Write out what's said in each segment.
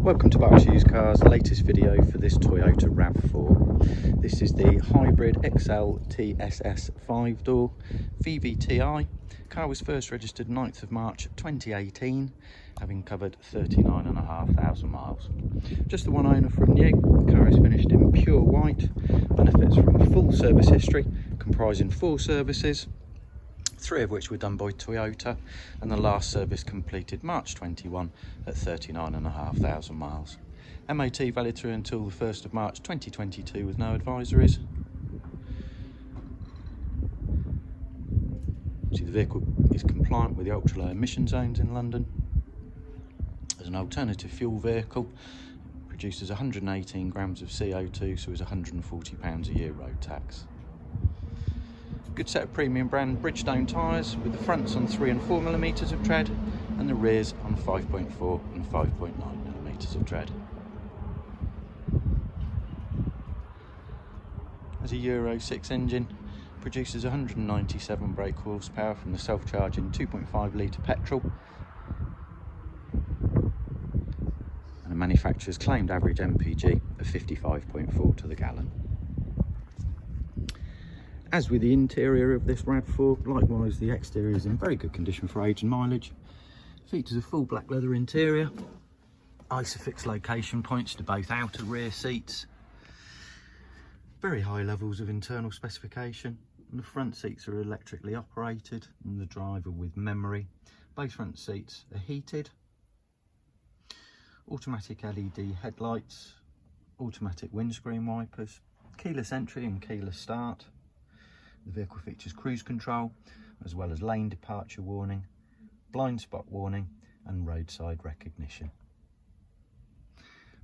Welcome to Berkshire Used Cars, latest video for this Toyota RAV4. This is the Hybrid XL TSS 5-door VVTi. Car was first registered 9th of March 2018, having covered 39,500 miles. Just the one owner from new. The car is finished in pure white, benefits from a full service history comprising 4 services, 3 of which were done by Toyota, and the last service completed March 21 at 39,500 miles. MOT valid through until the 1st of March 2022 with no advisories. See, the vehicle is compliant with the ultra low emission zones in London. As an alternative fuel vehicle, it produces 118 grams of CO2, so is £140 a year road tax. Good set of premium brand Bridgestone tyres, with the fronts on 3 and 4 millimetres of tread and the rears on 5.4 and 5.9 millimetres of tread. As a Euro 6 engine, produces 197 brake horsepower from the self-charging 2.5 litre petrol and a manufacturer's claimed average MPG of 55.4 to the gallon. As with the interior of this RAV4, likewise the exterior is in very good condition for age and mileage. Features a full black leather interior, ISOFIX location points to both outer rear seats, very high levels of internal specification, and the front seats are electrically operated and the driver with memory. Both front seats are heated, automatic LED headlights, automatic windscreen wipers, keyless entry and keyless start. The vehicle features cruise control, as well as lane departure warning, blind spot warning and roadside recognition.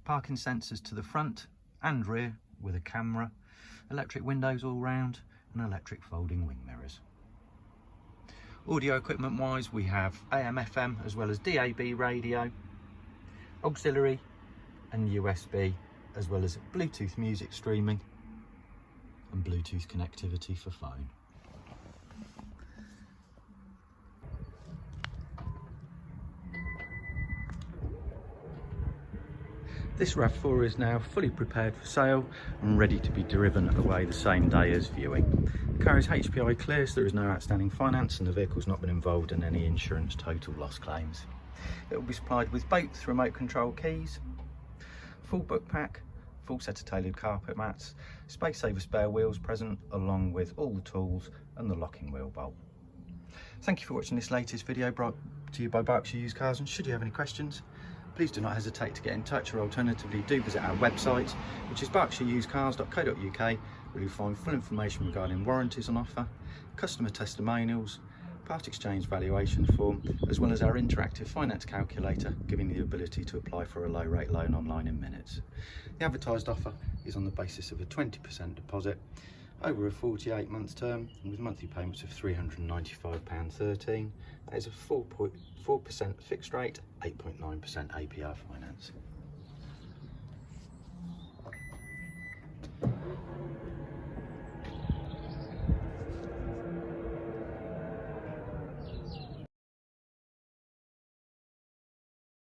Parking sensors to the front and rear with a camera, electric windows all round and electric folding wing mirrors. Audio equipment wise, we have AM FM as well as DAB radio, auxiliary and USB, as well as Bluetooth music streaming and Bluetooth connectivity for phone. This RAV4 is now fully prepared for sale and ready to be driven away the same day as viewing. The car is HPI clear, so there is no outstanding finance and the vehicle's not been involved in any insurance total loss claims. It will be supplied with both remote control keys, full book pack, full set of tailored carpet mats, space saver spare wheels present, along with all the tools and the locking wheel bolt. Thank you for watching this latest video brought to you by Berkshire Used Cars, and should you have any questions, please do not hesitate to get in touch, or alternatively do visit our website, which is berkshireusedcars.co.uk, where you'll find full information regarding warranties on offer, customer testimonials, part exchange valuation form, as well as our interactive finance calculator, giving you the ability to apply for a low rate loan online in minutes. The advertised offer is on the basis of a 20% deposit over a 48-month term, and with monthly payments of £395.13. That is a 4.4% fixed rate, 8.9% APR finance.